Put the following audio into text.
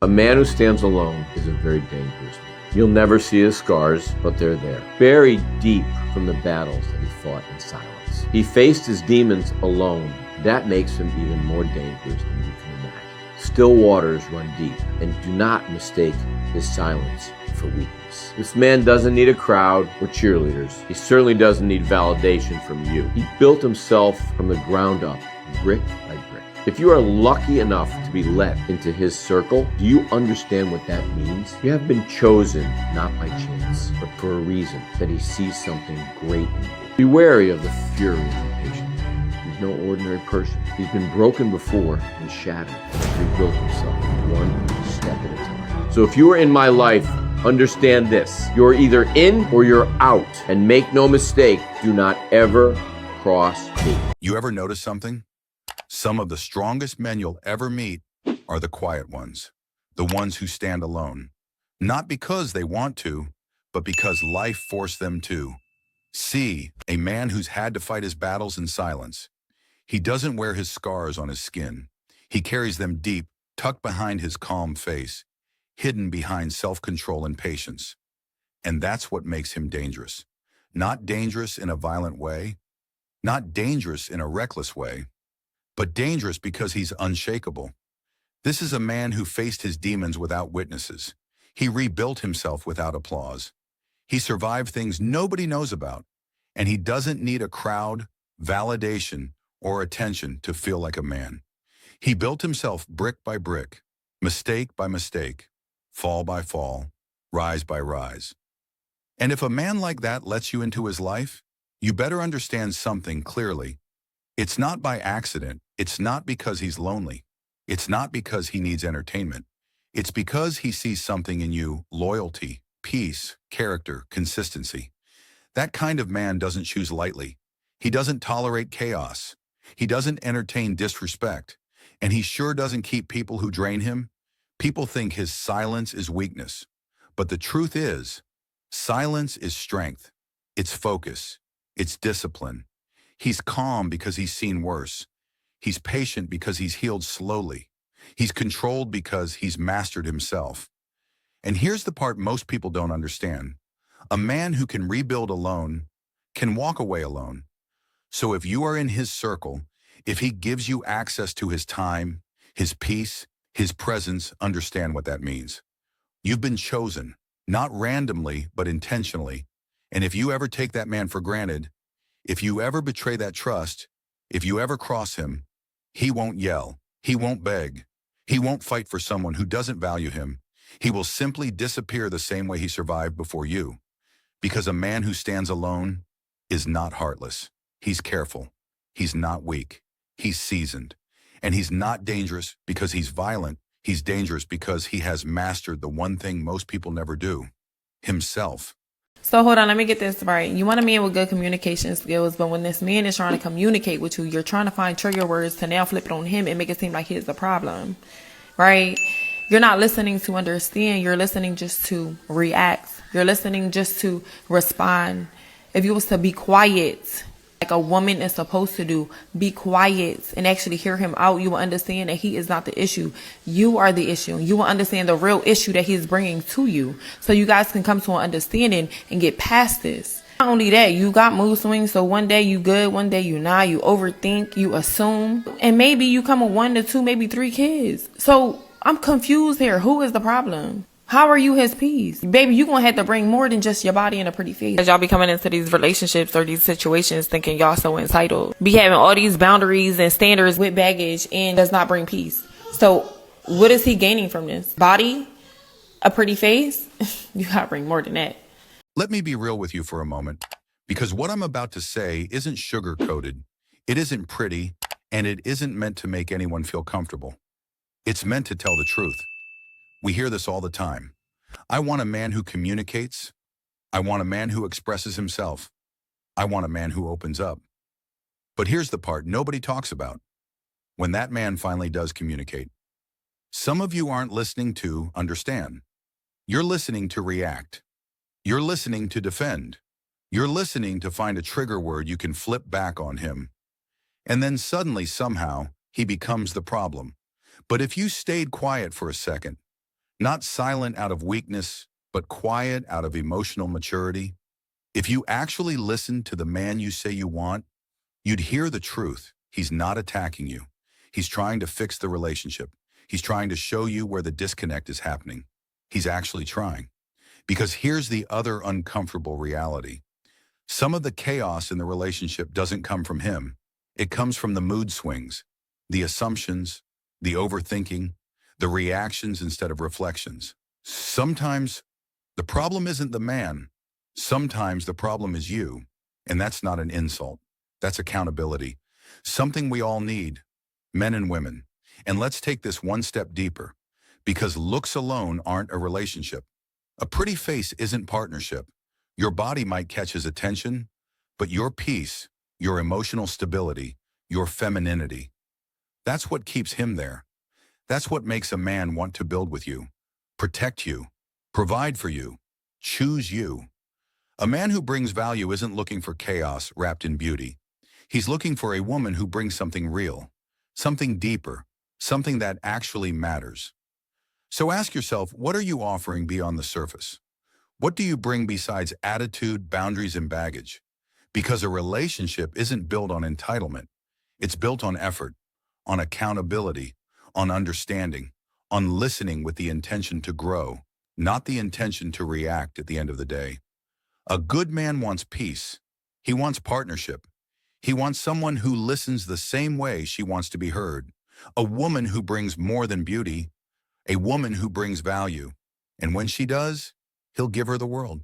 A man who stands alone is a very dangerous man. You'll never see his scars, but they're there, buried deep from the battles that he fought in silence. He faced his demons alone. That makes him even more dangerous than you can imagine. Still waters run deep, and do not mistake his silence for weakness. This man doesn't need a crowd or cheerleaders. He certainly doesn't need validation from you. He built himself from the ground up, brick by brick. If you are lucky enough to be let into his circle, do you understand what that means? You have been chosen not by chance, but for a reason, that he sees something great in you. Be wary of the fury of impatient man. He's no ordinary person. He's been broken before and shattered, and rebuilt himself one step at a time. So if you are in my life, understand this. You're either in or you're out. And make no mistake, do not ever cross me. You ever notice something? Some of the strongest men you'll ever meet are the quiet ones, the ones who stand alone, not because they want to, but because life forced them to. See, a man who's had to fight his battles in silence. He doesn't wear his scars on his skin. He carries them deep, tucked behind his calm face, hidden behind self-control and patience. And that's what makes him dangerous. Not dangerous in a violent way, not dangerous in a reckless way, but dangerous because he's unshakable. This is a man who faced his demons without witnesses. He rebuilt himself without applause. He survived things nobody knows about, and he doesn't need a crowd, validation, or attention to feel like a man. He built himself brick by brick, mistake by mistake, fall by fall, rise by rise. And if a man like that lets you into his life, you better understand something clearly. It's not by accident. It's not because he's lonely. It's not because he needs entertainment. It's because he sees something in you: loyalty, peace, character, consistency. That kind of man doesn't choose lightly. He doesn't tolerate chaos. He doesn't entertain disrespect. And he sure doesn't keep people who drain him. People think his silence is weakness. But the truth is, silence is strength. It's focus. It's discipline. He's calm because he's seen worse. He's patient because he's healed slowly. He's controlled because he's mastered himself. And here's the part most people don't understand. A man who can rebuild alone can walk away alone. So if you are in his circle, if he gives you access to his time, his peace, his presence, understand what that means. You've been chosen, not randomly, but intentionally. And if you ever take that man for granted, if you ever betray that trust, if you ever cross him, he won't yell, he won't beg, he won't fight for someone who doesn't value him. He will simply disappear the same way he survived before you. Because a man who stands alone is not heartless. He's careful. He's not weak. He's seasoned. And he's not dangerous because he's violent. He's dangerous because he has mastered the one thing most people never do: himself. So hold on, let me get this right. You want a man with good communication skills, but when this man is trying to communicate with you, you're trying to find trigger words to now flip it on him and make it seem like he's the problem, right? You're not listening to understand. You're listening just to react. You're listening just to respond. If you was to be quiet, like a woman is supposed to do, be quiet and actually hear him out, you will understand that he is not the issue. You are the issue. You will understand the real issue that he's bringing to you. So you guys can come to an understanding and get past this. Not only that, you got mood swings. So one day you good, one day you not. You overthink, you assume. And maybe you come with 1 to 2, maybe 3 kids. So I'm confused here. Who is the problem? How are you his peace? Baby, you gonna have to bring more than just your body and a pretty face. As y'all be coming into these relationships or these situations thinking y'all so entitled. Be having all these boundaries and standards with baggage and does not bring peace. So what is he gaining from this? Body? A pretty face? You gotta bring more than that. Let me be real with you for a moment, because what I'm about to say isn't sugar-coated, it isn't pretty, and it isn't meant to make anyone feel comfortable. It's meant to tell the truth. We hear this all the time. I want a man who communicates. I want a man who expresses himself. I want a man who opens up. But here's the part nobody talks about. When that man finally does communicate, some of you aren't listening to understand. You're listening to react. You're listening to defend. You're listening to find a trigger word you can flip back on him. And then suddenly, somehow, he becomes the problem. But if you stayed quiet for a second, Not silent out of weakness, but quiet out of emotional maturity. If you actually listened to the man you say you want, you'd hear the truth. He's not attacking you. He's trying to fix the relationship. He's trying to show you where the disconnect is happening. He's actually trying. Because here's the other uncomfortable reality. Some of the chaos in the relationship doesn't come from him. It comes from the mood swings, the assumptions, the overthinking, the reactions instead of reflections. Sometimes the problem isn't the man. Sometimes the problem is you. And that's not an insult. That's accountability. Something we all need, men and women. And let's take this one step deeper, because looks alone aren't a relationship. A pretty face isn't partnership. Your body might catch his attention, but your peace, your emotional stability, your femininity, that's what keeps him there. That's what makes a man want to build with you, protect you, provide for you, choose you. A man who brings value isn't looking for chaos wrapped in beauty. He's looking for a woman who brings something real, something deeper, something that actually matters. So ask yourself, what are you offering beyond the surface? What do you bring besides attitude, boundaries, and baggage? Because a relationship isn't built on entitlement. It's built on effort, on accountability, on understanding, on listening with the intention to grow, not the intention to react at the end of the day. A good man wants peace. He wants partnership. He wants someone who listens the same way she wants to be heard. A woman who brings more than beauty. A woman who brings value. And when she does, he'll give her the world.